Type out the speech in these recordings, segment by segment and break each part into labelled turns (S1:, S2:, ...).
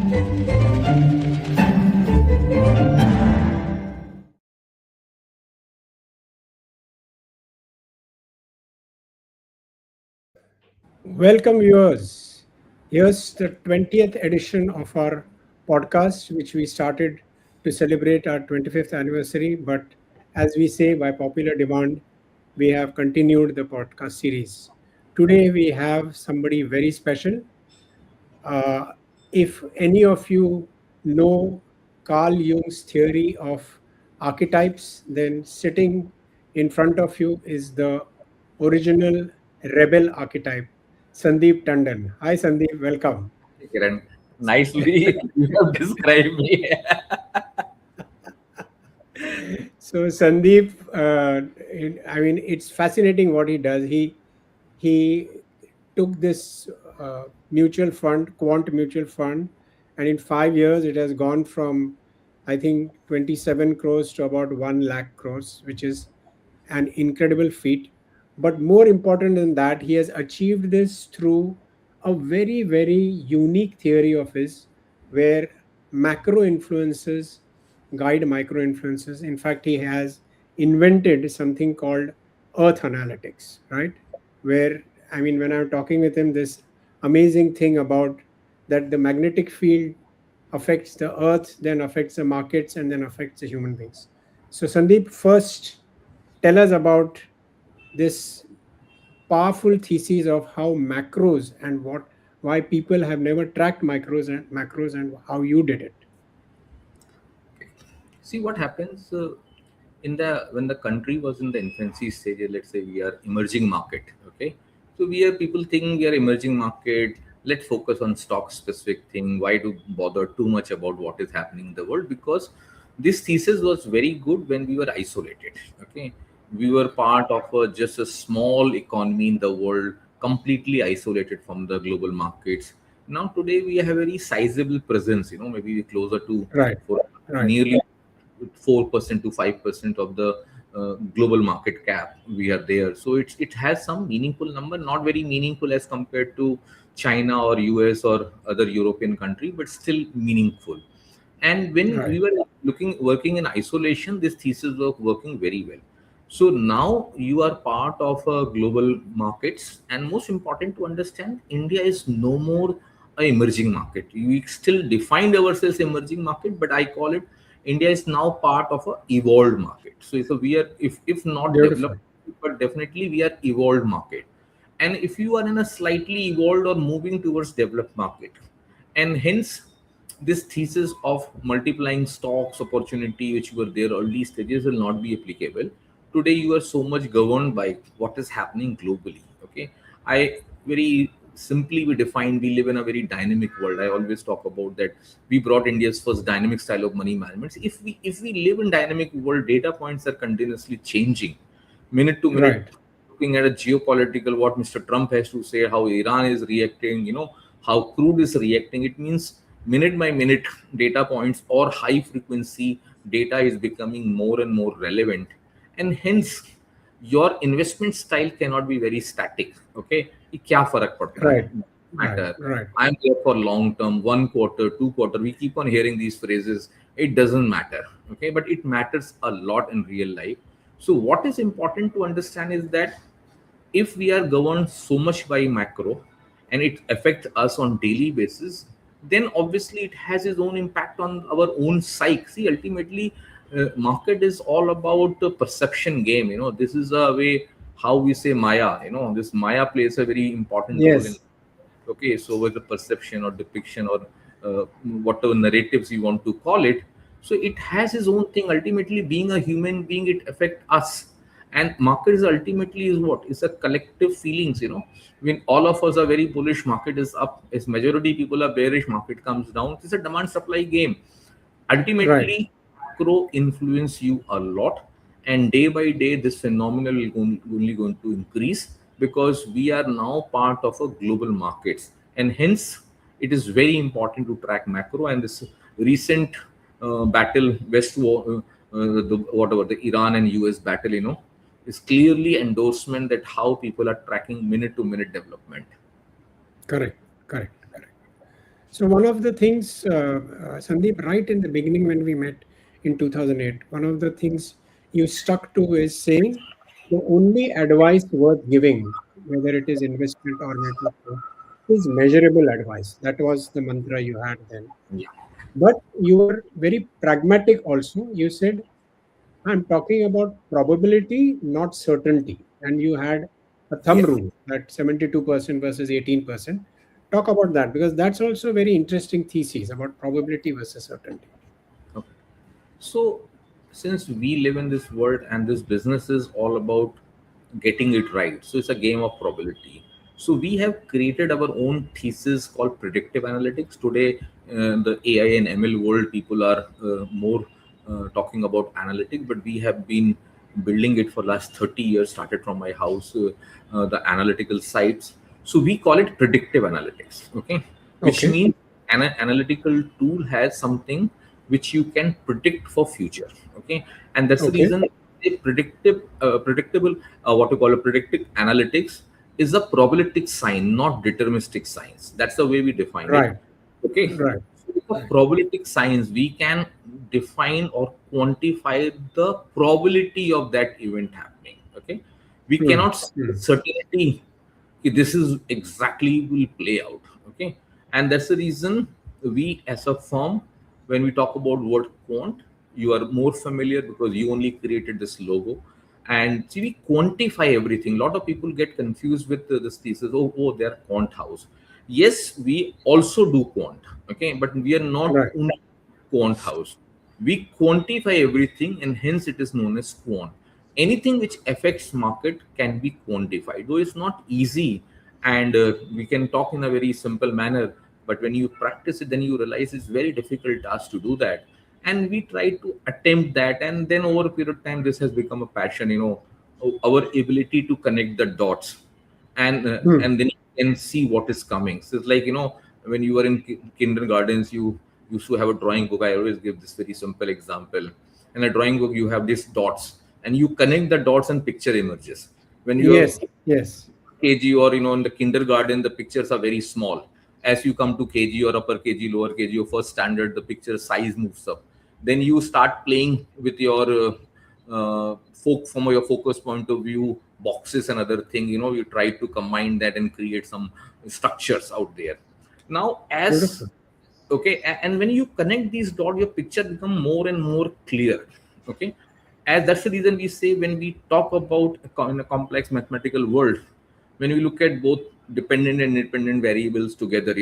S1: Welcome, viewers. Here's the 20th edition of our podcast, which we started to celebrate our 25th anniversary. But as we say, by popular demand, we have continued the podcast series. Today, we have somebody very special. Uh, if any of you know Carl Jung's theory of archetypes, then sitting in front of you is the original rebel archetype, Sandeep Tandon. Hi, Sandeep, welcome.
S2: Kiran, nicely you have described me.
S1: So, Sandeep, I mean, it's fascinating what he does. He took this mutual fund, Quant Mutual Fund, and in 5 years it has gone from, I think, 27 crores to about 1 lakh crores, which is an incredible feat. But more important than that, he has achieved this through a very, very unique theory of his, where macro influences guide micro influences. In fact, he has invented something called earth analytics, right? Where, I mean, when I'm talking with him, this amazing thing about that the magnetic field affects the earth, then affects the markets, and then affects the human beings. So, Sandeep, first tell us about this powerful thesis of how macros and what why people have never tracked macros and how you did it.
S2: See what happens in the when the country was in the infancy stage. Let's say we are emerging market. Okay, so we are people think we are emerging market. Let's focus on stock specific thing. Why do bother too much about what is happening in the world? Because this thesis was very good when we were isolated. Okay, we were part of just a small economy in the world, completely isolated from the global markets. Now today we have a very sizable presence. Maybe closer to
S1: Right,
S2: for
S1: right,
S2: nearly 4% to 5% of the global market cap. We are there, so it has some meaningful number, not very meaningful as compared to China or US or other European country, but still meaningful. And when
S1: right.
S2: we were working in isolation, this thesis was working very well. So now you are part of global markets, and most important to understand, India is no more a emerging market. We still defined ourselves emerging market, but I call it India is now part of a evolved market. So we are, if not
S1: Beautiful.
S2: developed, but definitely we are evolved market. And if you are in a slightly evolved or moving towards developed market, and hence this thesis of multiplying stocks opportunity which were there early stages will not be applicable. Today you are so much governed by what is happening globally. Okay, I very simply we define we live in a very dynamic world. I always talk about that we brought India's first dynamic style of money management. If we live in dynamic world, data points are continuously changing minute to minute.
S1: Right,
S2: Looking at a geopolitical, what Mr. Trump has to say, how Iran is reacting, how crude is reacting. It means minute by minute data points or high frequency data is becoming more and more relevant, and hence your investment style cannot be very static. Okay, ये क्या फर्क पड़ता है?
S1: right, right,
S2: Matter.
S1: right.
S2: I'm there for long term, 1 quarter, 2 quarter. We keep on hearing these phrases. It doesn't matter. Okay, but it matters a lot in real life. So what is important to understand is that if we are governed so much by macro and it affects us on daily basis, then obviously it has its own impact on our own psyche. See, ultimately market is all about the perception game. This is a way how we say maya. This maya plays a very important role in.
S1: Yes,
S2: Okay, so with the perception or depiction or whatever narratives you want to call it, so it has its own thing. Ultimately, being a human being, it affects us. And market is ultimately is what is a collective feelings. When all of us are very bullish, market is up. As majority people are bearish, market comes down. It's a demand supply game.
S1: right.
S2: Ultimately, macro influence you a lot, and day by day this phenomenon will only going to increase, because we are now part of a global markets, and hence it is very important to track macro. And this recent battle, west war, whatever the Iran and US battle, is clearly endorsement that how people are tracking minute to minute development.
S1: Correct, correct, correct. So one of the things, Sandeep, right in the beginning when we met in 2008, one of the things you stuck to is saying the only advice worth giving, whether it is investment or mutual fund, is measurable advice. That was the mantra you had then.
S2: Yeah.
S1: But you were very pragmatic also. You said, I'm talking about probability, not certainty. And you had a thumb
S2: Yes.
S1: rule that 72% versus 18%. Talk about that because that's also a very interesting thesis about probability versus certainty.
S2: Okay. So, since we live in this world and this business is all about getting it right, so it's a game of probability. So, we have created our own thesis called predictive analytics. Today, the AI and ML world, people are more talking about analytics, but we have been building it for last 30 years, started from my house, the analytical sites. So, we call it predictive analytics, okay? Which
S1: Okay.
S2: means an analytical tool has something which you can predict for future, okay? And that's the
S1: Okay.
S2: reason a predictable what you call a predictive analytics is a probabilistic sign, not deterministic science. That's the way we define it,
S1: Right.
S2: okay?
S1: Right.
S2: So with a
S1: Right.
S2: probabilistic science we can define or quantify the probability of that event happening, okay? We
S1: Hmm.
S2: cannot say with
S1: Hmm.
S2: certainty this is exactly will play out, okay? And that's the reason we as a firm, when we talk about word quant, you are more familiar because you only created this logo. And see, we quantify everything. A lot of people get confused with this thesis. Oh, they're quant house. Yes, we also do quant, okay, but we are not
S1: Right.
S2: only quant house. We quantify everything, and hence it is known as quant. Anything which affects market can be quantified, though it's not easy. And we can talk in a very simple manner, but when you practice it, then you realize it's very difficult task to do that. And we try to attempt that, and then over a period of time, this has become a passion. Our ability to connect the dots,
S1: Hmm.
S2: and then you can see what is coming. So it's like, when you were in kindergartens, you used to have a drawing book. I always give this very simple example. In a drawing book you have these dots, and you connect the dots and picture emerges. When you are
S1: Yes. Yes.
S2: kg, or in the kindergarten, the pictures are very small. As you come to kg or upper kg, lower kg, or first standard, the picture size moves up. Then you start playing with your from your focus point of view, boxes and other thing. You try to combine that and create some structures out there. Now, as
S1: Beautiful.
S2: okay, and when you connect these dots, your picture become more and more clear, okay? As that's the reason we say, when we talk about in a complex mathematical world, when we look at both dependent and independent variables together,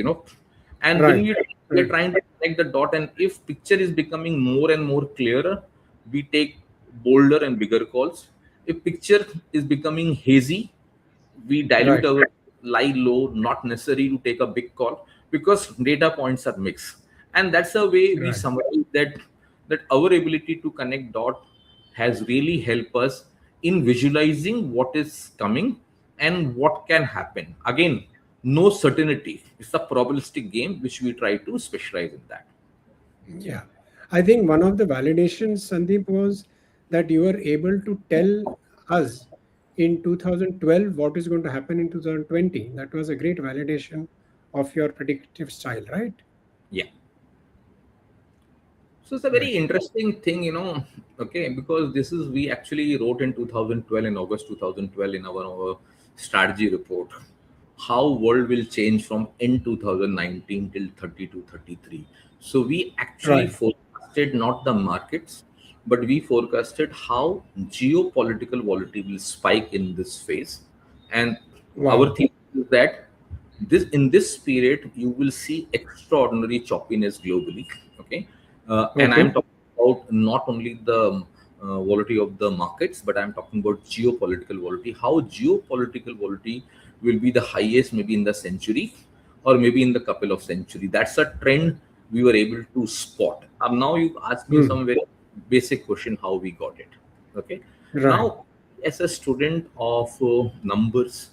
S2: and when
S1: Right.
S2: we're
S1: Right.
S2: trying to connect the dot, and if picture is becoming more and more clearer, we take bolder and bigger calls. If picture is becoming hazy, we dilute
S1: Right.
S2: our lie low, not necessary to take a big call, because data points are mixed. And that's the way we
S1: Right.
S2: summarize that our ability to connect dot has really helped us in visualizing what is coming and what can happen. Again, no certainty. It's a probabilistic game which we try to specialize in that.
S1: Yeah. I think one of the validations, Sandeep, was that you were able to tell us in 2012 what is going to happen in 2020. That was a great validation of your predictive style, right?
S2: Yeah. So it's a very
S1: Right.
S2: interesting thing, okay, because this is we actually wrote in 2012, in August 2012, in our strategy report, how world will change from end 2019 till 32 33. So we actually
S1: Right.
S2: forecasted not the markets, but we forecasted how geopolitical volatility will spike in this phase. And our
S1: Wow.
S2: thesis is that this in this period you will see extraordinary choppiness globally, okay? And I'm
S1: Okay.
S2: talking about not only the volatility of the markets, but I'm talking about geopolitical volatility, how geopolitical volatility will be the highest maybe in the century, or maybe in the couple of century. That's a trend we were able to spot. Now you ask me
S1: Hmm.
S2: some very basic question, how we got it, okay?
S1: Right.
S2: Now, as a student of numbers,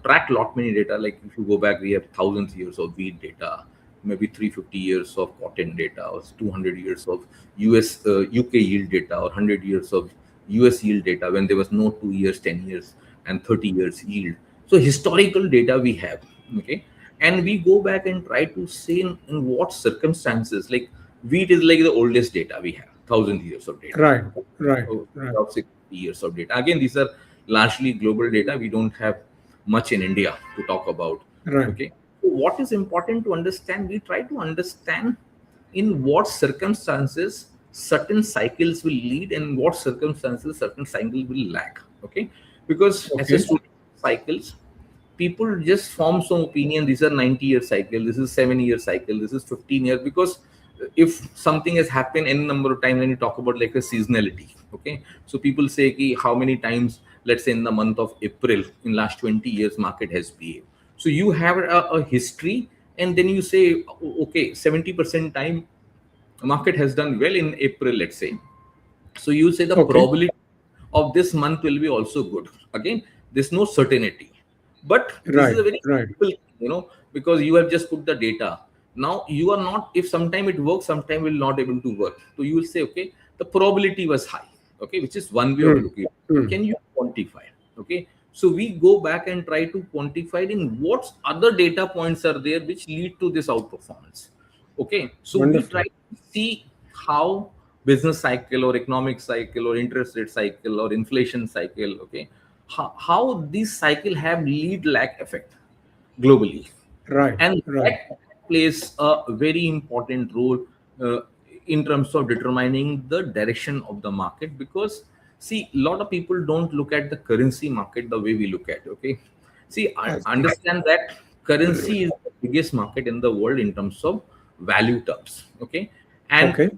S2: track lot many data. Like if you go back, we have thousands years of wheat data, maybe 350 years of cotton data, or 200 years of US UK yield data, or 100 years of US yield data when there was no 2 years, 10 years, and 30 years yield. So historical data we have, okay. And we go back and try to say in what circumstances, like wheat is like the oldest data we have, 1,000 years of data,
S1: Right,
S2: okay?
S1: right,
S2: So,
S1: right,
S2: about 60 years of data. Again, these are largely global data. We don't have much in India to talk about.
S1: right.
S2: Okay. So what is important to understand? We try to understand in what circumstances certain cycles will lead and what circumstances certain cycle will lag. Okay. Because as a
S1: Okay,
S2: student of cycles, people just form some opinion. These are 90-year cycle, this is 7-year cycle, this is 15 years, because if something has happened any number of times, when you talk about like a seasonality, okay, so people say ki how many times, let's say in the month of April in last 20 years market has behaved. So you have a history, and then you say, okay, 70% time market has done well in April, let's say. So you say the
S1: okay.
S2: probability of this month will be also good. Again, there's no certainty, but this is
S1: Right,
S2: a very
S1: right.
S2: simple, because you have just put the data. Now you are not. If sometime it works, sometime will not able to work. So you will say, okay, the probability was high. Okay, which is one way of
S1: Hmm,
S2: looking.
S1: hmm.
S2: Can you quantify? Okay, so we go back and try to quantify it in what other data points are there which lead to this outperformance. Okay, so we try
S1: Wonderful.
S2: to see how business cycle or economic cycle or interest rate cycle or inflation cycle, okay, how these cycle have lead lag effect globally,
S1: Right,
S2: and
S1: right.
S2: that plays a very important role uh, in terms of determining the direction of the market. Because see, a lot of people don't look at the currency market the way we look at, okay. See, I
S1: I see.
S2: understand that currency is the biggest market in the world in terms of value terms, okay, and
S1: Okay.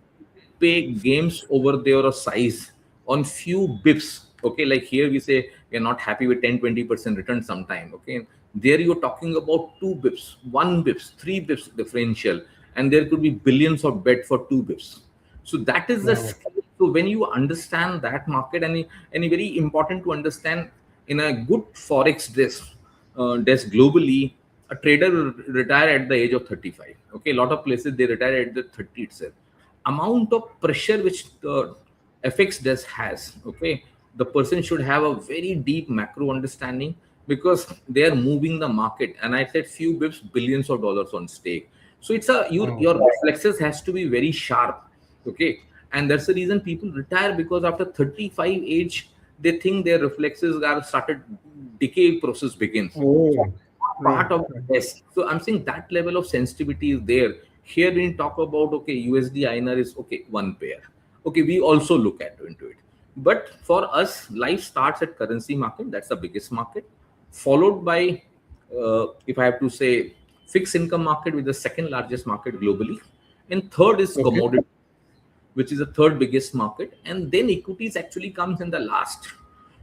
S2: pay games over their size on few bips. Okay, like here we say we are not happy with 10-20% return sometime. Okay, there you're talking about 2 bips, 1 bips, 3 bips differential, and there could be billions of bet for 2 bips. So that is the
S1: Wow.
S2: scale. So when you understand that market, and very important to understand, in a good forex desk globally, a trader will retire at the age of 35. Okay, a lot of places they retire at the 30 itself. Amount of pressure which the FX desk has, okay, the person should have a very deep macro understanding, because they are moving the market. And I said few bips, billions of dollars on stake. So it's a
S1: Wow.
S2: your reflexes has to be very sharp. Okay, and that's the reason people retire, because after 35 age they think their reflexes are started, decay process begins. So
S1: Oh, right,
S2: part of
S1: right.
S2: the test. So I'm saying that level of sensitivity is there. Here we talk about, okay, USD INR is okay, one pair. Okay, we also look at into it. But for us, life starts at currency market. That's the biggest market, followed by, if I have to say, fixed income market, with the second largest market globally, and third is
S1: Okay.
S2: commodity, which is the third biggest market, and then equities actually comes in the last.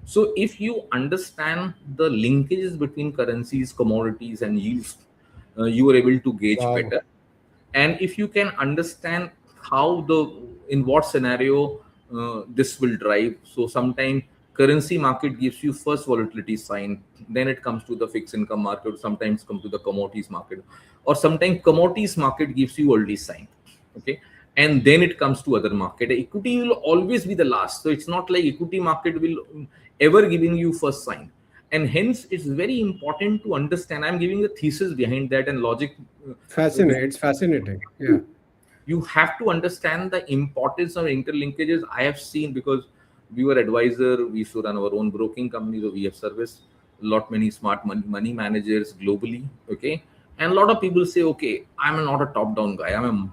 S2: So if you understand the linkages between currencies, commodities, and yields, you are able to gauge
S1: Wow.
S2: better. And if you can understand how the, in what scenario this will drive. So sometime currency market gives you first volatility sign, then it comes to the fixed income market, sometimes come to the commodities market, or sometimes commodities market gives you early sign. Okay, and then it comes to other market. Equity will always be the last. So it's not like equity market will ever giving you first sign. And hence it's very important to understand, I'm giving a thesis behind that and logic,
S1: Fascinating. It's fascinating. Yeah.
S2: you have to understand the importance of interlinkages. I have seen, because we were advisor, we used to run our own broking company, so we have serviced a lot many smart money managers globally. Okay, and a lot of people say, okay, I'm not a top down guy, I'm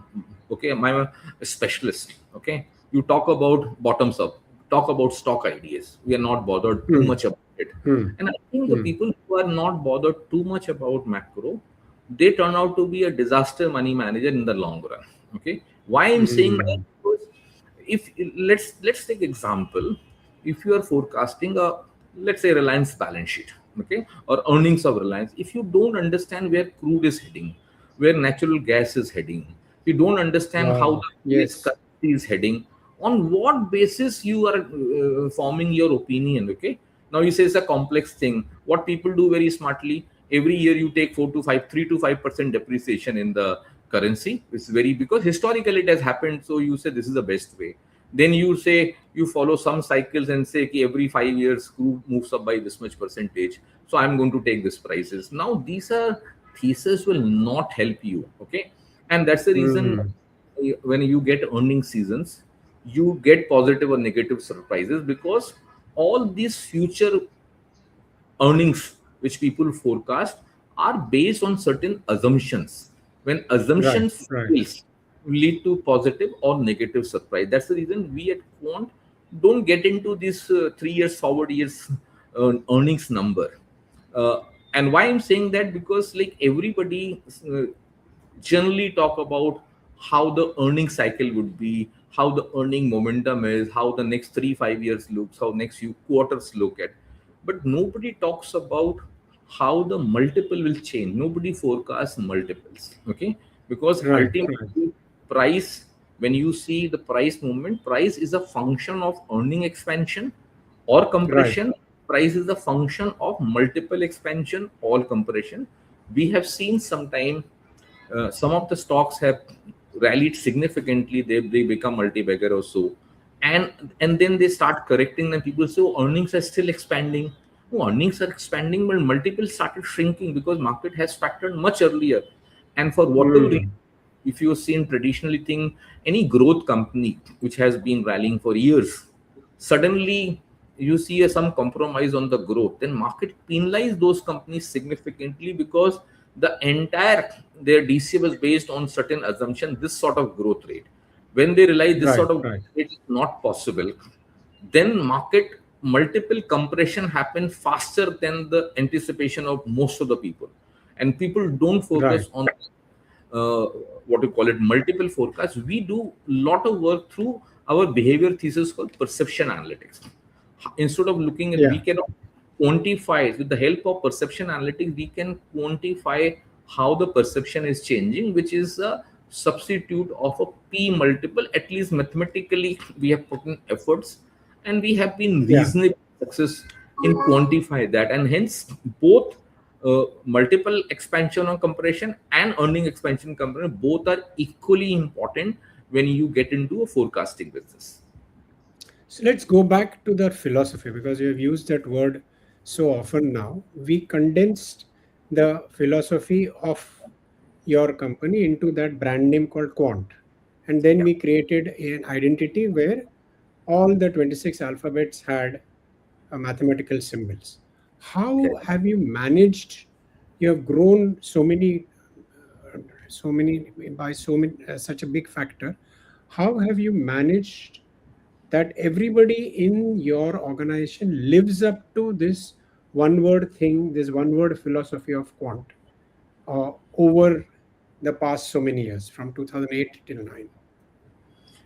S2: a specialist. Okay, you talk about bottoms up, talk about stock ideas, we are not bothered too
S1: Hmm,
S2: much about it.
S1: hmm,
S2: And I think the
S1: hmm.
S2: people who are not bothered too much about macro, they turn out to be a disaster money manager in the long run. Okay, why I'm saying that?
S1: Hmm.
S2: Because if, let's take example, if you are forecasting a, let's say, Reliance balance sheet, okay, or earnings of Reliance, if you don't understand where crude is heading, where natural gas is heading, you don't understand how
S1: Wow.
S2: the US
S1: Yes.
S2: currency is heading, on what basis you are forming your opinion. Okay, now you say it's a complex thing. What people do very smartly, every year you take 3 to 5% depreciation in the currency. It's very, because historically it has happened, so you say this is the best way. Then you say you follow some cycles and say, "Okay, every 5 years crude moves up by this much percentage, so I'm going to take this prices." Now these are thesis will not help you. Okay, and that's the reason
S1: Mm.
S2: when you get earning seasons, you get positive or negative surprises, because all these future earnings which people forecast are based on certain assumptions. When
S1: Right,
S2: assumptions
S1: right,
S2: fails, lead to positive or negative surprise. That's the reason we at Quant don't get into this 3 years forward years earnings number. uh, and why I'm saying that, because like everybody generally talk about how the earning cycle would be, how the earning momentum is, how the next 3 5 years looks, how next few quarters look at. But nobody talks about how the multiple will change. Nobody forecasts multiples. Okay, because
S1: right, right,
S2: ultimately price, when you see the price movement, price is a function of earning expansion or
S1: right.
S2: compression. Price is a function of multiple expansion or compression. We have seen sometime some of the stocks have rallied significantly. They become multi-bagger or so, and then they start correcting, and people say, oh, earnings are still expanding. Oh, earnings are expanding, but multiples started shrinking because market has factored much earlier. And for whatever reason,
S1: Mm.
S2: if you've seen traditionally thing, any growth company which has been rallying for years, suddenly you see some compromise on the growth, then market penalize those companies significantly, because the entire their DCA was based on certain assumption, this sort of growth rate. When they realize this
S1: Right,
S2: sort of growth
S1: right.
S2: rate is not possible, then market multiple compression happen faster than the anticipation of most of the people. And people don't
S1: Right.
S2: focus on uh, what you call it multiple forecasts. We do lot of work through our behavior thesis called perception analytics. Instead of looking at, we
S1: Yeah,
S2: cannot quantify with the help of perception analytics, we can quantify how the perception is changing, which is a substitute of a p multiple. At least mathematically we have put in efforts, and we have been
S1: yeah.
S2: reasonably success in quantify that. And hence both multiple expansion or compression and earning expansion compression, both are equally important when you get into a forecasting business.
S1: So let's go back to the philosophy because you have used that word so often now. We condensed the philosophy of your company into that brand name called Quant. And then
S2: Yeah.
S1: we created an identity where all the 26 alphabets had mathematical symbols. How
S2: Okay.
S1: have you managed? You have grown so many by so many such a big factor. How have you managed that everybody in your organization lives up to this one word thing, this one word philosophy of quant over the past so many years from 2008 till 9?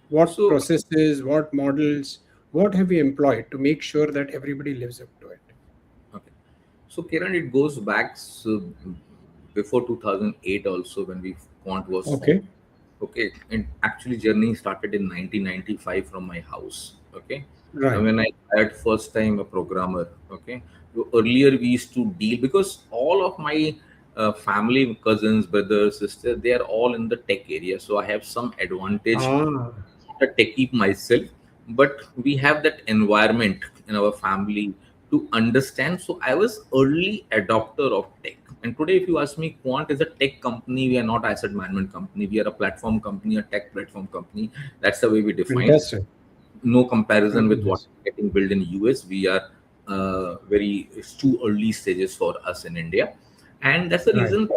S1: What
S2: So
S1: processes, what models, what have you employed to make sure that everybody lives up to it?
S2: okay. So Kiran, it goes back before 2008 also, when we Quant was formed.
S1: Okay,
S2: Okay, and actually journey started in 1995 from my house. Okay,
S1: right.
S2: when I hired first time a programmer. Okay, so earlier we used to deal, because all of my family, cousins, brothers, sisters, they are all in the tech area. So I have some advantage,
S1: Ah,
S2: a techie myself, but we have that environment in our family to understand. So I was early adopter of tech. And today, if you ask me, Quant is a tech company. We are not asset management company. We are a platform company, a tech platform company. That's the way we define.
S1: fantastic.
S2: No comparison with what
S1: Yes.
S2: is getting built in US. We are it's too early stages for us in India, and that's the
S1: Right.
S2: reason.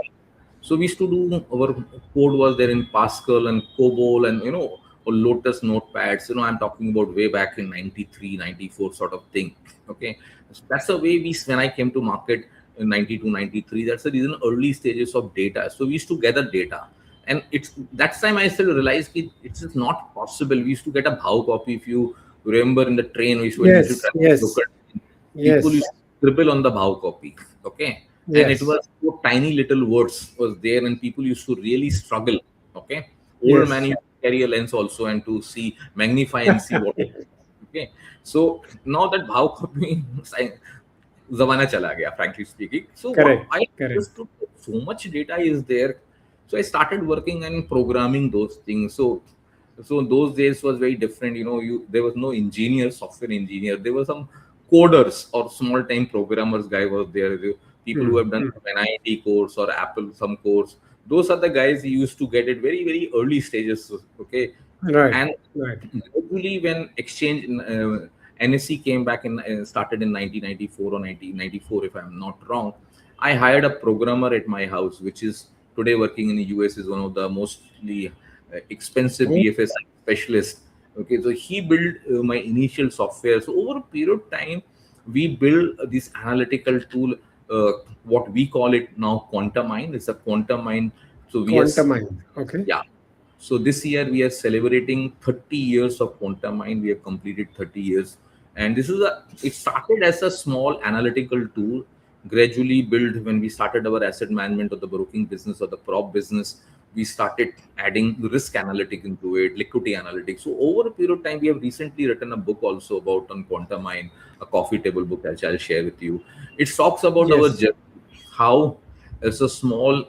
S2: So we used to do, our code was there in Pascal and COBOL and or Lotus notepads. I'm talking about way back in 93, 94 sort of thing. Okay, so that's the way when I came to market in 92, 93. That's the reason, early stages of data. So we used to gather data, and it's that's time I still realized it's just not possible. We used to get a bhav copy. If you remember, in the train, when we used to
S1: Yes,
S2: travel local,
S1: yes,
S2: people
S1: yes,
S2: used to scribble on the bhav copy. Okay, and it
S1: yes,
S2: was so tiny little words was there, and people used to really struggle. Okay, old man
S1: yes.
S2: used to carry a lens also and to see, magnify and see what. Okay, so now that bhav copy zamana chala gaya, frankly speaking. So what
S1: Correct,
S2: I
S1: correct.
S2: understood, so much data is there. So I started working and programming those things. So those days was very different. You there was no engineer, software engineer. There were some coders or small time programmers guy was there. people who
S1: Hmm.
S2: have done
S1: Hmm.
S2: some NIT course or Apple some course. Those are the guys who used to get it very, very early stages. Okay.
S1: Right.
S2: And
S1: Right.
S2: gradually, when exchange NSE came back in started in 1994 or 1994, if I'm not wrong, I hired a programmer at my house, which is today working in the US, is one of the mostly expensive
S1: Oh,
S2: BFS specialists. Okay, so he built my initial software. So over a period of time, we build this analytical tool. What we call it now, quantum mine. It's a quantum mine. So we are,
S1: quantum mind. Okay.
S2: yeah. So this year we are celebrating 30 years of Quantum Mind. We have completed 30 years, and this is a. It started as a small analytical tool, gradually built when we started our asset management or the broking business or the prop business. We started adding risk analytics into it, liquidity analytics. So over a period of time, we have recently written a book also about on Quantum Mind, a coffee table book which I'll share with you. It talks about our
S1: Yes.
S2: journey, how as a small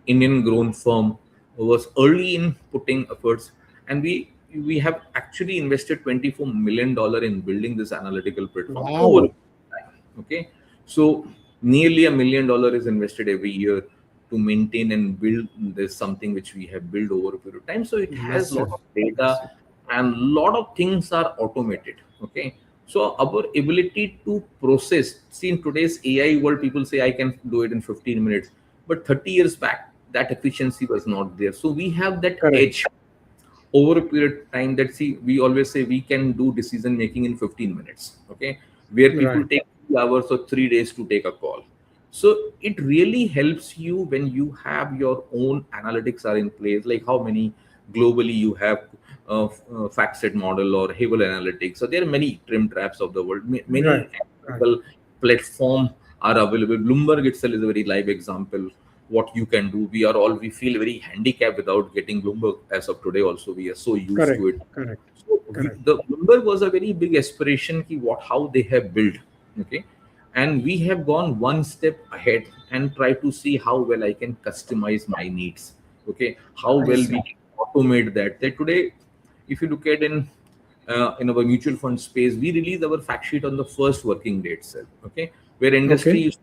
S2: Indian grown firm was early in putting efforts, and we have actually invested $24 million in building this analytical platform over
S1: Wow.
S2: time. Okay, so nearly $1 million is invested every year to maintain and build this something which we have built over a period of time. So it has a lot
S1: Massive.
S2: of data
S1: Massive.
S2: and lot of things are automated. Okay, so our ability to process, see in today's AI world, people say I can do it in 15 minutes, but 30 years back, that efficiency was not there. So we have that
S1: Correct.
S2: edge over a period of time that, see, we always say we can do decision making in 15 minutes. Okay, where people
S1: Right.
S2: take 2 hours or 3 days to take a call. So it really helps you when you have your own analytics are in place, like how many globally you have FactSet model or Havel Analytics. So there are many trim traps of the world.
S1: Right.
S2: Many
S1: Right.
S2: analytical platform are available. Bloomberg itself is a very live example. What you can do, we feel very handicapped without getting Bloomberg as of today. Also, we are so used to
S1: Correct.
S2: it.
S1: Correct.
S2: So
S1: Correct.
S2: the Bloomberg was a very big aspiration. Ki what how they have built. Okay, and we have gone one step ahead and try to see how well I can customize my needs. Okay, how
S1: I
S2: well
S1: see.
S2: we can automate that. That today, if you look at in our mutual fund space, we release our fact sheet on the first working day itself. Okay, where industry
S1: Okay.
S2: used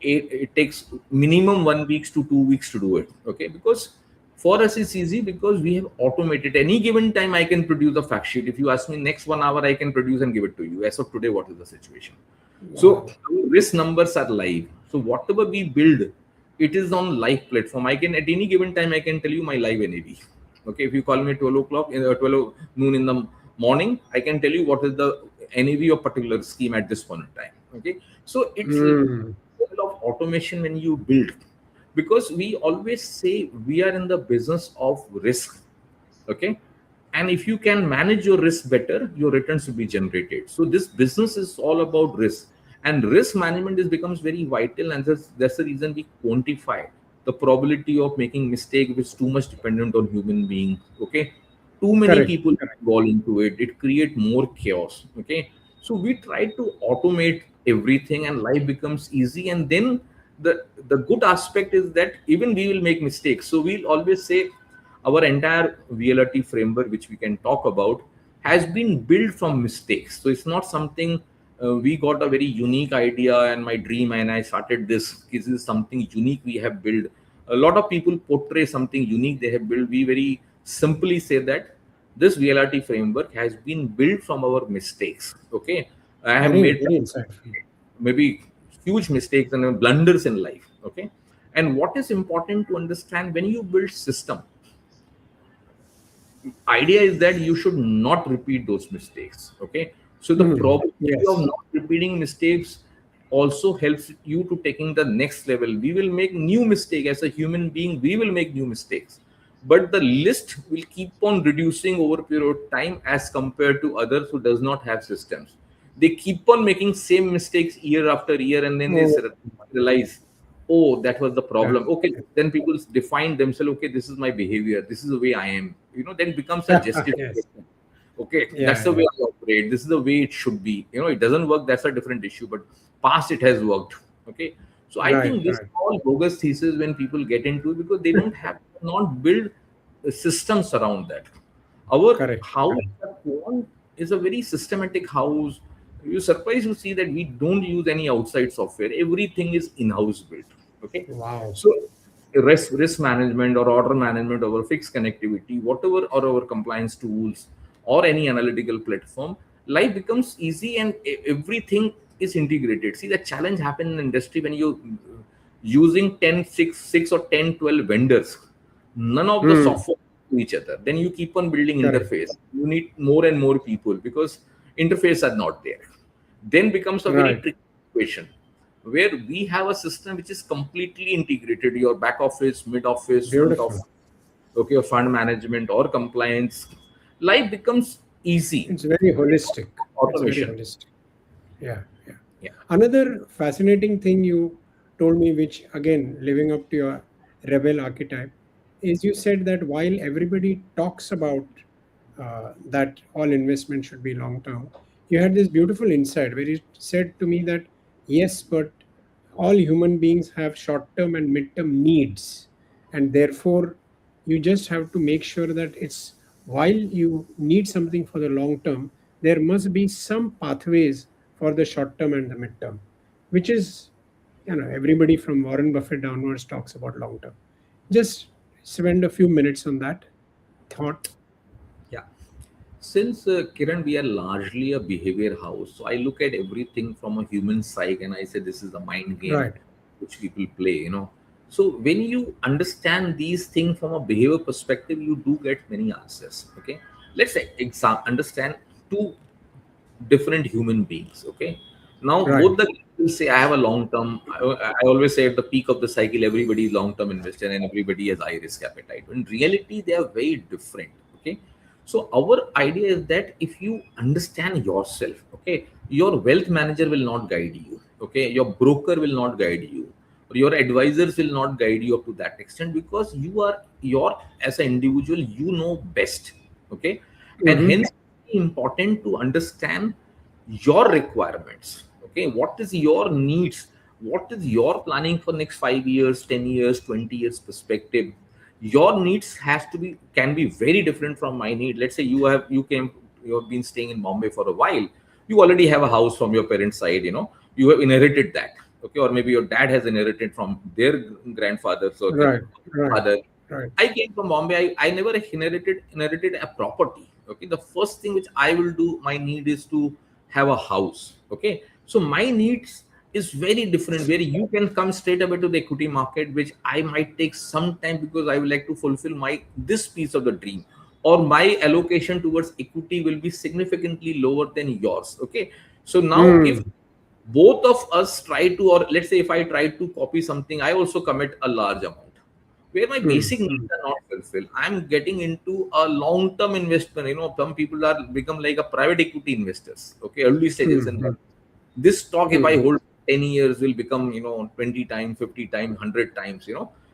S2: it takes minimum 1 weeks to 2 weeks to do it. Okay, because for us it's easy because we have automated. Any given time I can produce a fact sheet. If you ask me next 1 hour, I can produce and give it to you. As of today, what is the situation? So
S1: Wow.
S2: our risk numbers are live. So whatever we build, it is on live platform. I can at any given time I can tell you my live NAV. Okay, if you call me at 12 o'clock, 12 noon in the morning, I can tell you what is the NAV of particular scheme at this point in time. Okay, so it's
S1: Hmm.
S2: level of automation when you build, because we always say we are in the business of risk. Okay, and if you can manage your risk better, your returns will be generated. So this business is all about risk, and risk management is becomes very vital, and that's the reason we quantify the probability of making mistake, which is too much dependent on human being. Okay, too many
S1: Correct.
S2: people
S1: Correct.
S2: involved into it, it create more chaos. Okay, so we try to automate everything and life becomes easy. And then the good aspect is that even we will make mistakes, so we'll always say our entire VLRT framework, which we can talk about, has been built from mistakes. So it's not something we got a very unique idea and my dream and I started this. This is something unique we have built. A lot of people portray something unique they have built. We very simply say that this VLRT framework has been built from our mistakes. Okay, I have
S1: Very,
S2: made
S1: very insightful.
S2: maybe huge mistakes and blunders in life. Okay, and what is important to understand, when you build system, idea is that you should not repeat those mistakes. Okay, so the
S1: Hmm.
S2: probability of
S1: Yes.
S2: not repeating mistakes also helps you to taking the next level. We will make new mistake as a human being, we will make new mistakes, but the list will keep on reducing over a period of time as compared to others who does not have systems. They keep on making same mistakes year after year, and then they
S1: Oh,
S2: realize, oh, that was the
S1: yeah.
S2: problem. Okay, then people define themselves, okay, this is my behavior, this is the way I am, then becomes a
S1: Yes.
S2: justification. Okay, that's
S1: Yeah.
S2: the
S1: Yeah.
S2: way I operate, this is the way it should be. It doesn't work, that's a different issue, but past it has worked. Okay, so I
S1: Right.
S2: think this
S1: Right.
S2: all bogus thesis when people get into it, because they don't have not build systems around that. Our
S1: Correct.
S2: house
S1: Correct.
S2: at Quant is a very systematic house. You're surprised to see that we don't use any outside software. Everything is in-house built. Okay,
S1: Wow.
S2: so risk management or order management over fixed connectivity, whatever or our compliance tools or any analytical platform, life becomes easy and everything is integrated. See, the challenge happen in industry when you using 10, 6 or 10, 12 vendors, none of the
S1: Hmm.
S2: software to each other. Then you keep on building
S1: Correct.
S2: interface. You need more and more people because interface are not there. Then becomes a very
S1: Right.
S2: tricky situation where we have a system which is completely integrated, your back office, mid office, front
S1: Beautiful.
S2: office, okay, your fund management or compliance. Life becomes easy.
S1: It's very holistic. It's very
S2: Automation.
S1: holistic. Yeah. Yeah.
S2: Yeah.
S1: Another fascinating thing you told me, which again, living up to your rebel archetype, is you said that while everybody talks about that all investment should be long term, you had this beautiful insight where you said to me that yes, but all human beings have short term and mid term needs, and therefore you just have to make sure that it's while you need something for the long term, there must be some pathways for the short term and the mid term, which is, everybody from Warren Buffett downwards talks about long term. Just spend a few minutes on that thought.
S2: Yeah. Since Kiran, we are largely a behavior house, so I look at everything from a human psyche and I say this is the mind game
S1: Right.
S2: which people play. So when you understand these things from a behavior perspective, you do get many answers. Okay, let's say understand two different human beings. Okay, now
S1: Right.
S2: both the people say I have a long term. I always say at the peak of the cycle, everybody is long term investor and everybody has high risk appetite. In reality, they are very different. Okay, so our idea is that if you understand yourself, okay, your wealth manager will not guide you. Okay, your broker will not guide you. Or your advisors will not guide you up to that extent because you are your as an individual, you know best. Okay, and
S1: Mm-hmm.
S2: hence important to understand your requirements. Okay, what is your needs, what is your planning for next 5 years, 10 years, 20 years perspective. Your needs has to be can be very different from my need. Let's say you have been staying in Bombay for a while, you already have a house from your parents side, you have inherited that. Okay, or maybe your dad has inherited from their grandfathers or
S1: Right. Right.
S2: father.
S1: Right.
S2: I came from Bombay. I never inherited a property. Okay. The first thing which I will do, my need is to have a house. Okay. So my needs is very different where you can come straight away to the equity market, which I might take some time because I would like to fulfill my this piece of the dream. Or my allocation towards equity will be significantly lower than yours. Okay. So now if
S1: Mm.
S2: both of us try to, or let's say if I try to copy something, I also commit a large amount where my
S1: Mm.
S2: basic needs
S1: Mm.
S2: are not fulfilled. I'm getting into a long-term investment. Some people are become like a private equity investors. Okay, early stages in
S1: Mm.
S2: life. This stock, if I
S1: Mm.
S2: hold 10 years, will become 20 times, 50 times, 100 times.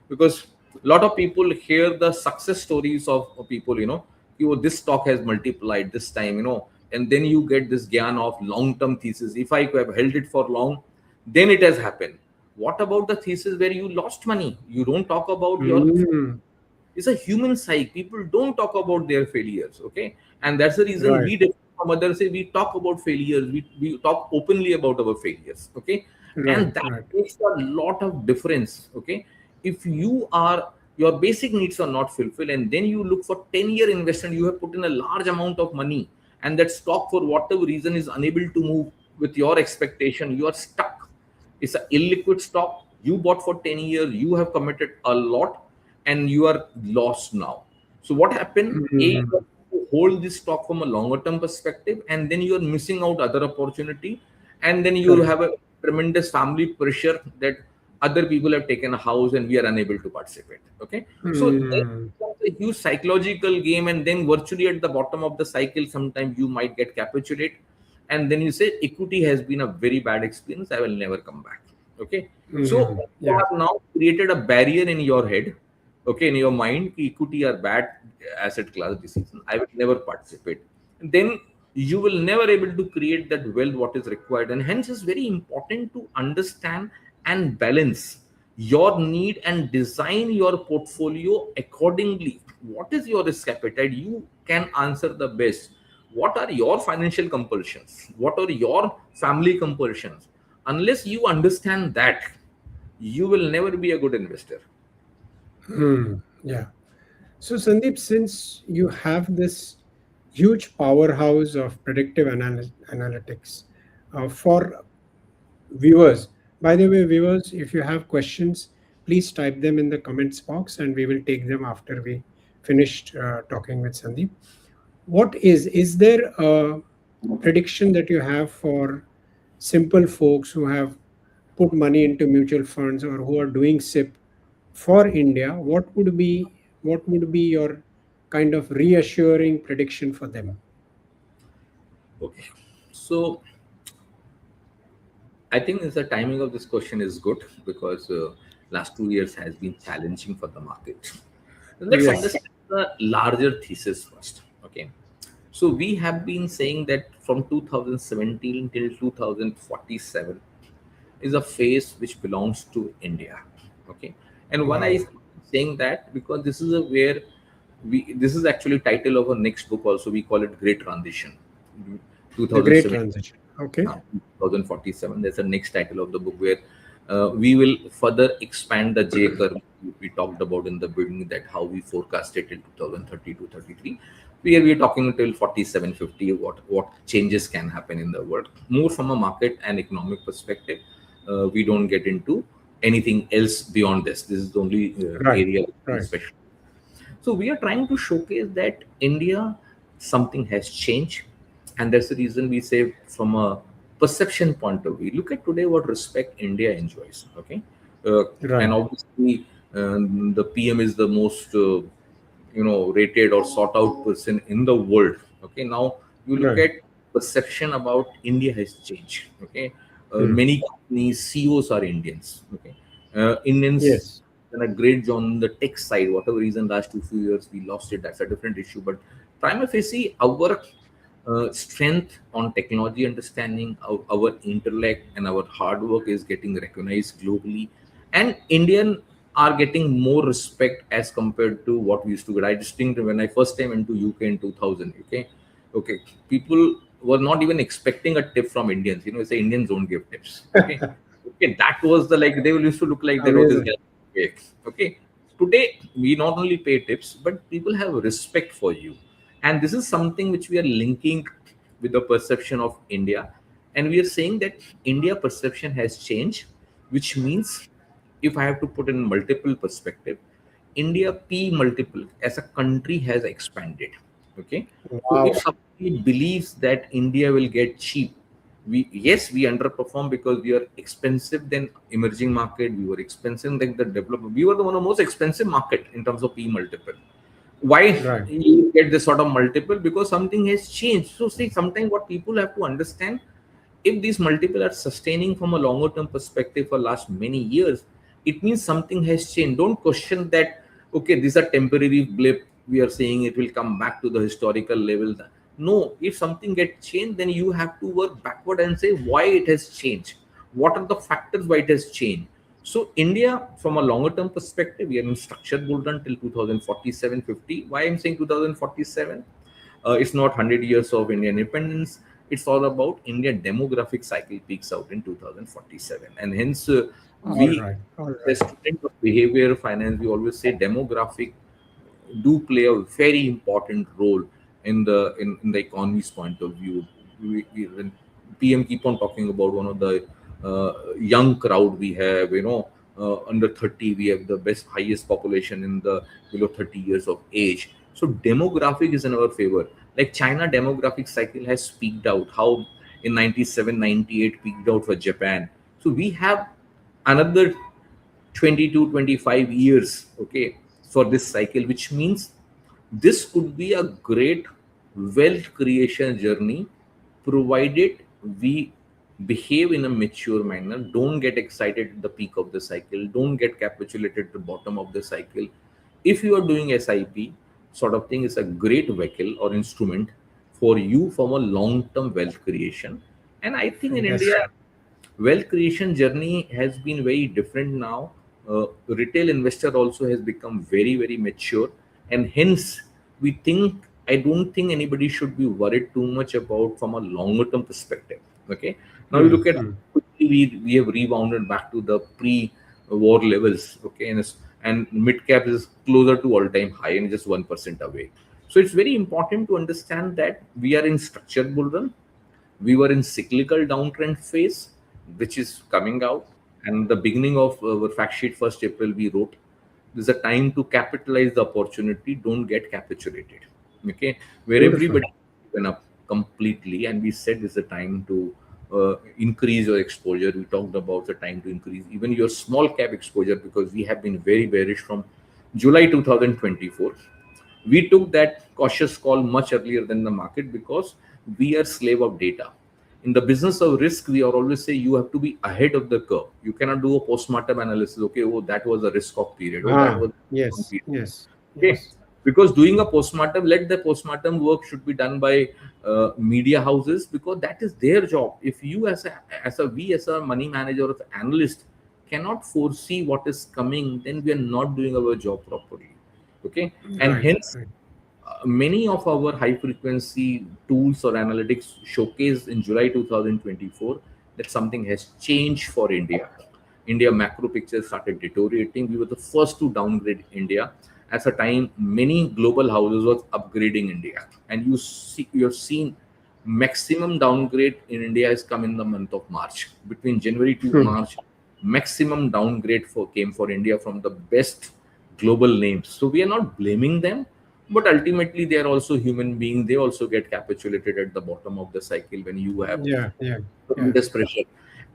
S2: Because a lot of people hear the success stories of people. This stock has multiplied this time. And then you get this gyan of long-term thesis. If I have held it for long, then it has happened. What about the thesis where you lost money? You don't talk about your
S1: Mm.
S2: it's a human psyche. People don't talk about their failures. Okay, and that's the reason
S1: Right.
S2: we differ from others. Say we talk about failures. We talk openly about our failures. Okay,
S1: Right.
S2: and that
S1: Right.
S2: makes a lot of difference. Okay, if your basic needs are not fulfilled, and then you look for 10-year investment, you have put in a large amount of money, and that stock for whatever reason is unable to move with your expectation. You are stuck. It's an illiquid stock. You bought for 10 years. You have committed a lot and you are lost now. So what happened? You
S1: Mm.
S2: have to hold this stock from a longer term perspective, and then you are missing out other opportunity, and then you
S1: Correct.
S2: have a tremendous family pressure that other people have taken a house and we are unable to participate. Okay, so then
S1: Mm.
S2: becomes a huge psychological game, and then virtually at the bottom of the cycle, sometimes you might get capitulate, and then you say equity has been a very bad experience. I will never come back. Okay, so
S1: Mm.
S2: you
S1: Yeah.
S2: have now created a barrier in your head, okay, in your mind, ki equity are bad asset class decision, I will never participate. And then you will never able to create that wealth what is required, and hence it's very important to understand and balance your need and design your portfolio accordingly. What is your risk appetite? You can answer the best. what are your financial compulsions, what are your family compulsions. Unless you understand that, you will never be a good investor.
S1: Yeah. So, Sandeep, since you have this huge powerhouse of predictive analytics for viewers, by the way, viewers, if you have questions, please type them in the comments box and we will take them after we finished talking with Sandeep. What is there a prediction that you have for simple folks who have put money into mutual funds or who are doing SIP for India? What would be your kind of reassuring prediction for them?
S2: Okay. So I think the timing of this question is good because last 2 years has been challenging for the market. Let's
S1: Yes.
S2: understand the larger thesis first. Okay. So we have been saying that from 2017 till 2047 is a phase which belongs to India. Okay. And when I
S1: Wow.
S2: saying that, because this is a where this is actually title of a next book also, we call it Great Transition.
S1: The great
S2: 2017
S1: transition. Okay.
S2: 2047. There's a next title of the book where we will further expand the J curve we talked about in the beginning, that how we forecasted till 2030 to 33. Where we are talking till 47, 50, what changes can happen in the world. More from a market and economic perspective. We don't get into anything else beyond this. This is the only
S1: Right.
S2: area we
S1: Right.
S2: special. So we are trying to showcase that India, something has changed, and that's the reason we say from a perception point of view. Look at today what respect India enjoys. Okay, and
S1: Right.
S2: obviously the PM is the most rated or sought out person in the world. Okay, now you look
S1: Right.
S2: at perception about India has changed. Okay,
S1: Hmm.
S2: many companies CEOs are Indians. Okay, Indians
S1: Yes.
S2: done a great job on the tech side. Whatever reason, last two few years we lost it. That's a different issue. But prima facie, our strength on technology understanding, our intellect and our hard work is getting recognized globally, and Indian are getting more respect as compared to what we used to get. I just think when I first time into UK in 2000. Okay, people were not even expecting a tip from Indians. Say Indians don't give tips. Okay, that was the like they will used to look like they wrote this
S1: Amazing.
S2: guy. Okay, today we not only pay tips, but people have respect for you, and this is something which we are linking with the perception of India, and we are saying that India perception has changed, which means if I have to put in multiple perspective, India P multiple as a country has expanded. Okay, so if
S1: Wow.
S2: somebody believes that India will get cheap, we underperform because we are expensive than emerging market. We were expensive like the developed. We were the one of the most expensive market in terms of P multiple. Why
S1: Right.
S2: you get this sort of multiple? Because something has changed. So see, sometimes what people have to understand, if these multiple are sustaining from a longer term perspective for last many years, it means something has changed. Don't question that. Okay, these are temporary blip. We are saying it will come back to the historical level. No, if something gets changed, then you have to work backward and say why it has changed. What are the factors why it has changed? So India, from a longer term perspective, we are in structured bull run till 2047, 50. Why I'm saying 2047? It's not 100 years of Indian independence. It's all about India demographic cycle peaks out in 2047. And hence,
S1: All
S2: we,
S1: right. All
S2: the
S1: right.
S2: student of behavior finance, we always say demographic do play a very important role in the economy's point of view. When PM keep on talking about one of the young crowd we have, under 30, we have the best highest population in the below 30 years of age. So demographic is in our favor. Like China demographic cycle has peaked out. How in 97, 98 peaked out for Japan. So we have another 22, 25 years, okay, for this cycle, which means this could be a great wealth creation journey, provided we behave in a mature manner. Don't get excited at the peak of the cycle, don't get capitulated at the bottom of the cycle. If you are doing SIP sort of thing, is a great vehicle or instrument for you from a long-term wealth creation. And I think in India,
S1: Fantastic.
S2: wealth creation journey has been very different now. Retail investor also has become very, very mature, and hence we think I don't think anybody should be worried too much about from a longer term perspective. Okay. Now you
S1: Hmm,
S2: look at how
S1: hmm.
S2: quickly we have rebounded back to the pre-war levels. Okay, and mid cap is closer to all-time high and just 1% away. So it's very important to understand that we are in structured bull run. We were in cyclical downtrend phase, which is coming out. And the beginning of our fact sheet, 1st April, we wrote, "This is a time to capitalize the opportunity. Don't get capitulated." Okay, where
S1: Beautiful.
S2: everybody went up completely, and we said this is a time to increase your exposure. We talked about the time to increase even your small cap exposure, because we have been very bearish from July 2024. We took that cautious call much earlier than the market because we are slave of data. In the business of risk, we are always say you have to be ahead of the curve. You cannot do a postmortem analysis. Okay, oh, that was a risk of period. Oh, that
S1: Ah,
S2: was a
S1: yes,
S2: period.
S1: yes,
S2: Okay,
S1: yes.
S2: because doing a postmortem, let the postmortem work should be done by media houses, because that is their job. If you as a money manager or analyst cannot foresee what is coming, then we are not doing our job properly. Okay, and
S1: Right,
S2: hence
S1: right.
S2: many of our high frequency tools or analytics showcased in July 2024 that something has changed for India. India macro picture started deteriorating. We were the first to downgrade India. At a time, many global houses was upgrading India, and you have seen maximum downgrade in India has come in the month of March. Between January to
S1: Hmm.
S2: March, maximum downgrade for came for India from the best global names. So we are not blaming them, but ultimately they are also human beings. They also get capitulated at the bottom of the cycle when you have
S1: Yeah, yeah, yeah.
S2: tremendous pressure.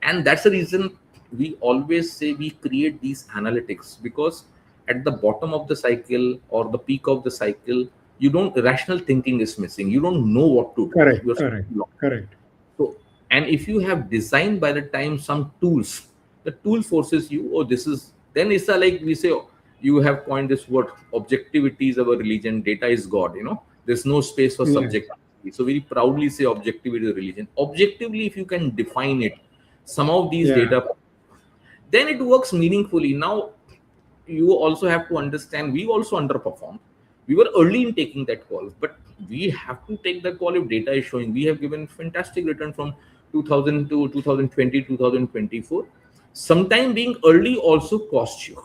S2: And that's the reason we always say we create these analytics, because at the bottom of the cycle or the peak of the cycle, you don't rational thinking is missing. You don't know what to do.
S1: Correct,
S2: You're
S1: correct,
S2: lost.
S1: correct.
S2: So, and if you have designed by the time some tools, the tool forces you, oh, this is, then it's a, like we say, oh, you have coined this word, objectivity is our religion, data is God, there's no space for
S1: Yes,
S2: subjectivity. So, we proudly say objectivity is religion. Objectively, if you can define it, some of these
S1: yeah,
S2: data, then it works meaningfully. Now, you also have to understand we also underperformed. We were early in taking that call, but we have to take the call if data is showing. We have given fantastic return from 2000 to 2020, 2024. Sometime being early also costs you.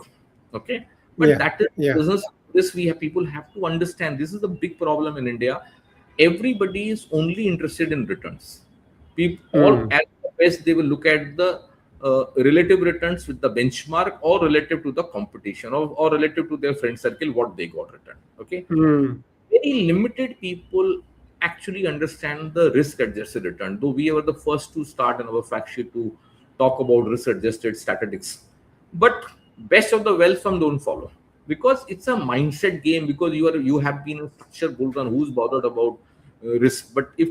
S2: Okay. But
S1: yeah,
S2: that is
S1: yeah.
S2: business. This we have people have to understand. This is a big problem in India. Everybody is only interested in returns. People all
S1: Hmm.
S2: at the best they will look at the relative returns with the benchmark, or relative to the competition, or relative to their friend circle what they got return. Okay,
S1: Hmm.
S2: very limited people actually understand the risk adjusted return, though we were the first to start in our fact sheet to talk about risk adjusted statistics. But best of the wealth fund don't follow, because it's a mindset game. Because you have been in structured bull run, who's bothered about risk? But if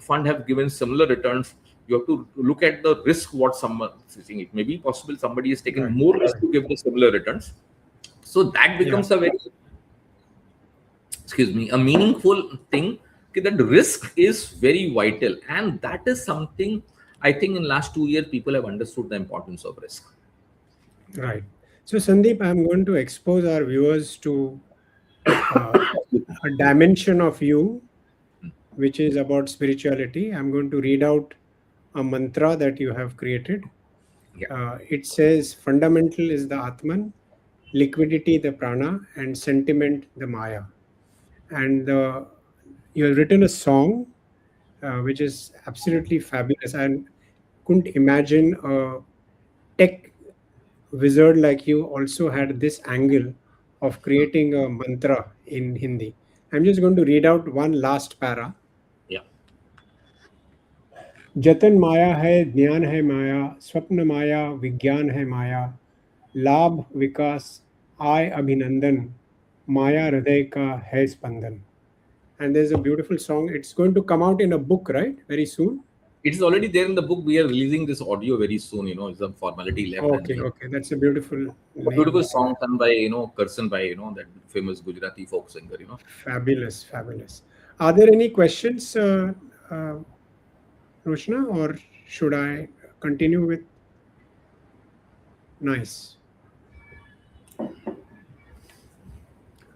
S2: fund have given similar returns, you have to look at the risk what someone is taking. It may be possible somebody is taking
S1: Right,
S2: more risk
S1: right.
S2: to give the similar returns. So that
S1: Yeah,
S2: becomes a very, excuse me, a meaningful thing. Okay, that risk is very vital, and that is something I think in last 2 years people have understood the importance of risk.
S1: right. So, Sandeep, I'm going to expose our viewers to uh, a dimension of you, which is about spirituality. I'm going to read out a mantra that you have created.
S2: Yeah.
S1: It says, fundamental is the Atman, liquidity the prana, and sentiment the Maya. And you have written a song which is absolutely fabulous. And couldn't imagine a tech wizard like you also had this angle of creating a mantra in Hindi. I'm just going to read out one last para.
S2: Yeah.
S1: जतन माया है ज्ञान है माया स्वप्न माया विज्ञान है माया लाभ विकास आय अभिनंदन माया हृदय का है स्पंदन. And there's a beautiful song. It's going to come out in a book, right? Very soon.
S2: It is already there in the book. We are releasing this audio very soon. It's a formality left, and
S1: Okay, okay. That's a beautiful
S2: a beautiful
S1: name.
S2: song done by Karsan by that famous Gujarati folk singer.
S1: Fabulous, fabulous. Are there any questions, uh, Roshna, or should I continue with nice?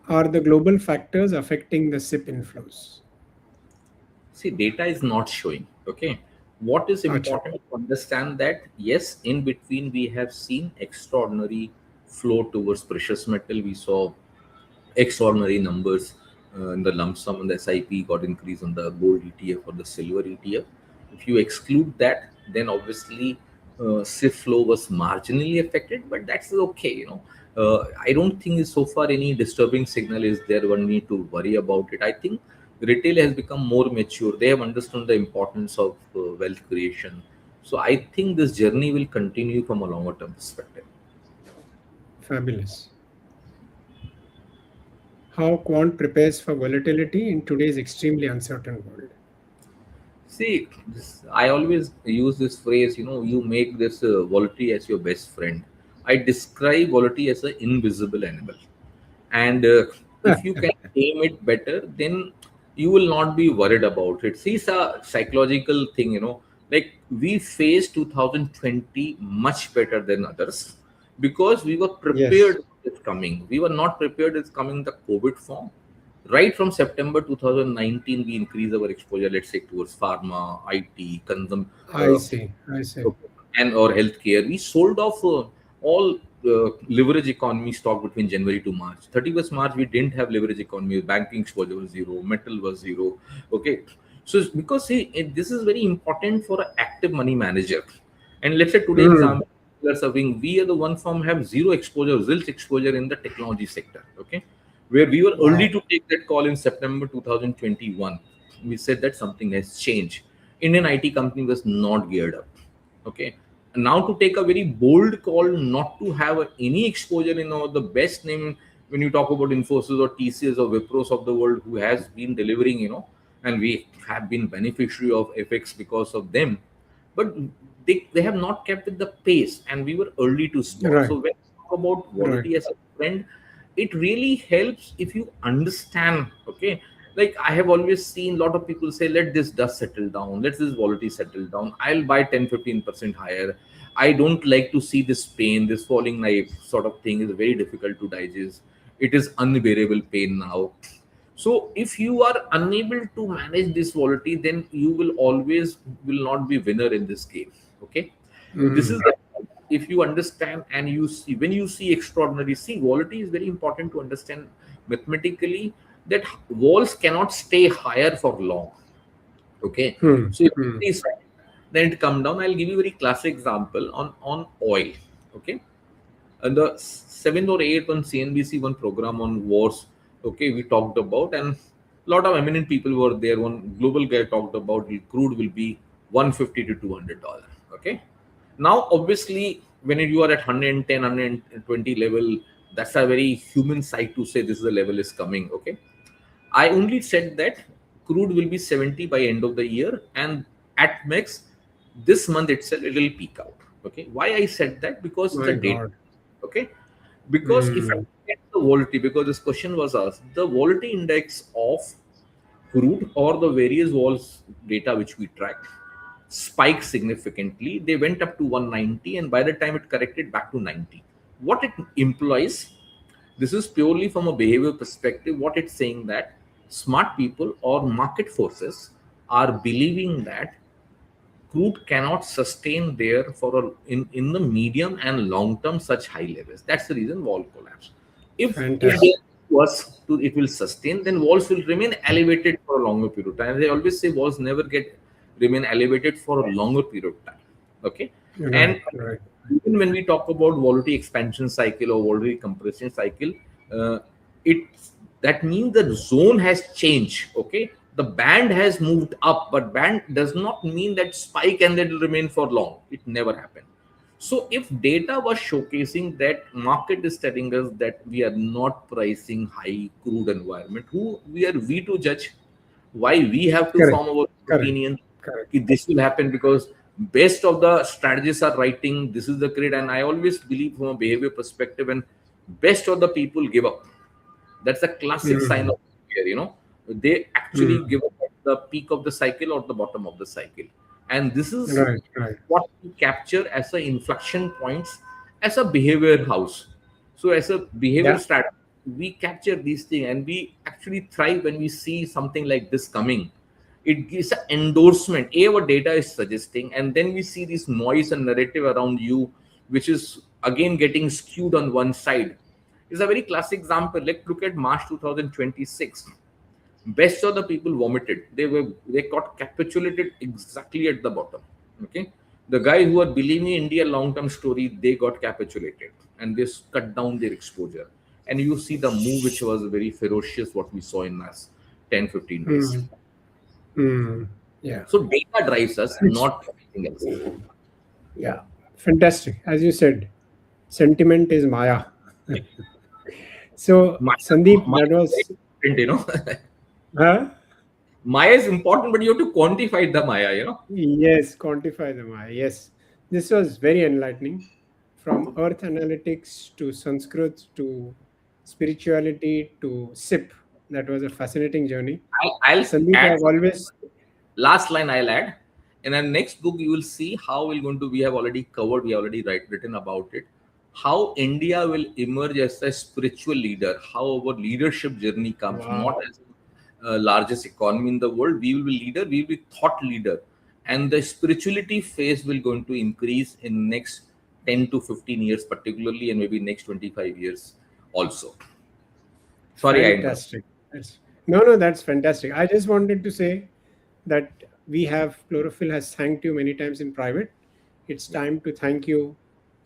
S1: are the global factors affecting the SIP inflows?
S2: See, data is not showing. Okay. What is
S1: Acha.
S2: important to understand that yes, in between we have seen extraordinary flow towards precious metal. We saw extraordinary numbers in the lump sum on the SIP got increase on the gold ETF or the silver ETF. If you exclude that, then obviously SIF flow was marginally affected, but that's okay. I don't think so far any disturbing signal is there. One need to worry about it. I think retail has become more mature. They have understood the importance of wealth creation. So I think this journey will continue from a longer term perspective.
S1: Fabulous. How quant prepares for volatility in today's extremely uncertain world.
S2: See, I always use this phrase, you make this volatility as your best friend. I describe volatility as an invisible animal. And if you can tame it better, then you will not be worried about it. See, it's a psychological thing, like we faced 2020 much better than others because we were
S1: Yes,
S2: prepared it's coming. We were not prepared it's coming in the COVID form. Right from September 2019, we increased our exposure, let's say, towards pharma, IT,
S1: I see. I see.
S2: and or healthcare. We sold off all leverage economy stock between January to March. 31st March, we didn't have leverage economy. Banking exposure was zero. Metal was zero. Okay. So it's because see, this is very important for an active money manager. And let's say today
S1: Hmm.
S2: example, we are the one firm have zero exposure, zilch exposure in the technology sector. Okay, where we were early
S1: Wow.
S2: to take that call in September 2021. We said that something has changed. Indian IT company was not geared up. Okay, and now to take a very bold call not to have any exposure in the best name when you talk about Infosys or TCS or Wipros of the world who has been delivering, and we have been beneficiary of FX because of them, but they have not kept with the pace and we were early to spot.
S1: Right.
S2: So when you talk about
S1: Right.
S2: volatility as a trend, it really helps if you understand. Okay, like I have always seen a lot of people say let this dust settle down, let this volatility settle down, I'll buy 10-15% higher. I don't like to see this pain, this falling knife sort of thing is very difficult to digest. It is unbearable pain now. So if you are unable to manage this volatility, then you will always will not be winner in this game. Okay, this is
S1: Hmm.
S2: the, if you understand and you see when you see extraordinary, see volatility is very important to understand mathematically that walls cannot stay higher for long. Okay,
S1: Hmm.
S2: so if
S1: Hmm.
S2: it is then it come down. I'll give you a very classic example on oil. Okay, and the seventh or eighth on CNBC one program on wars. Okay, we talked about, and a lot of eminent people were there. One global guy talked about crude will be 150 to $200. Okay, now obviously when you are at 110, 120 level, that's a very human side to say this is the level is coming. Okay, I only said that crude will be 70 by end of the year, and at max this month itself it will peak out. Okay, why I said that? Because the
S1: My
S2: data.
S1: God.
S2: Okay, because if I
S1: Hmm.
S2: get the volatility, because this question was asked, the volatility index of crude or the various walls data which we tracked spiked significantly. They went up to 190, and by the time it corrected back to 90. What it implies, this is purely from a behavior perspective. What it's saying that smart people or market forces are believing that crude cannot sustain there for in the medium and long term such high levels. That's the reason wall collapse. If
S1: Fantastic.
S2: there was to it will sustain, then walls will remain elevated for a longer period of time. They always say walls never get remain elevated for a longer period of time. Okay,
S1: Right.
S2: and
S1: Right.
S2: even when we talk about volatility expansion cycle or volatility compression cycle, uh, it that means the zone has changed. Okay, the band has moved up, but band does not mean that spike and that will remain for long. It never happened. So if data was showcasing that market is telling us that we are not pricing high crude environment, who we are we to judge? Why we have to
S1: Correct.
S2: form our
S1: Correct.
S2: opinion?
S1: Correct.
S2: This will happen because best of the strategists are writing this is the grade, and I always believe from a behavior perspective and best of the people give up. That's a classic sign
S1: Hmm.
S2: of failure. They actually
S1: Hmm.
S2: give up at the peak of the cycle or the bottom of the cycle, and this is
S1: Right. Right.
S2: what we capture as a inflection points as a behavior house. So as a behavior
S1: Yeah.
S2: strategy, we capture these things, and we actually thrive when we see something like this coming. It gives an endorsement. Our data is suggesting, and then we see this noise and narrative around you, which is again getting skewed on one side. It's a very classic example. Let's look at March 2026. Best of the people vomited. They got capitulated exactly at the bottom. Okay, the guy who are believing India long-term story, they got capitulated and they cut down their exposure. And you see the move, which was very ferocious, what we saw in last 10-15 days.
S1: Mm, mm, yeah.
S2: So data drives us,
S1: It's,
S2: not anything else.
S1: yeah. Fantastic. As you said, sentiment is Maya. So,
S2: Maya,
S1: Sandeep,
S2: Maya
S1: that
S2: is very
S1: was,
S2: important.
S1: huh?
S2: Maya is important, but you have to quantify the Maya.
S1: Yes, quantify the Maya. Yes. This was very enlightening. From earth analytics to Sanskrit to spirituality to SIP. That was a fascinating journey.
S2: I'll
S1: Sandeep,
S2: add
S1: I've always,
S2: last line I'll add. In our next book, you will see how we're going to. We have already covered. We already written about it. How India will emerge as a spiritual leader. How our leadership journey comes, not
S1: wow,
S2: as largest economy in the world. We will be leader. We will be thought leader, and the spirituality phase will going to increase in next 10 to 15 years, particularly, and maybe next 25 years also. Sorry, I interrupt.
S1: fantastic. No, that's fantastic. I just wanted to say that we have Chlorophyll has thanked you many times in private. It's time to thank you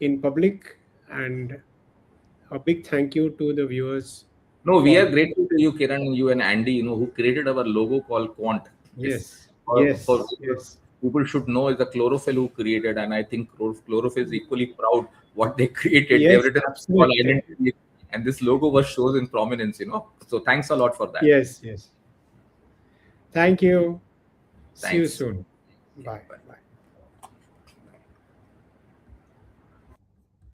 S1: in public, and a big thank you to the viewers
S2: No, we are
S1: for
S2: grateful to you, Kiran, and you and Andy, who created our logo called Quant. It's
S1: yes,
S2: for
S1: yes, yes,
S2: people should know is the chlorophyll who created, and I think chlorophyll is equally proud what they created. They've
S1: yes,
S2: written all
S1: absolutely.
S2: identity, and this logo was shows in prominence. So thanks a lot for that.
S1: Yes, yes. Thank you. See you
S2: Thanks.
S1: soon. Bye.
S2: Bye.
S1: Bye.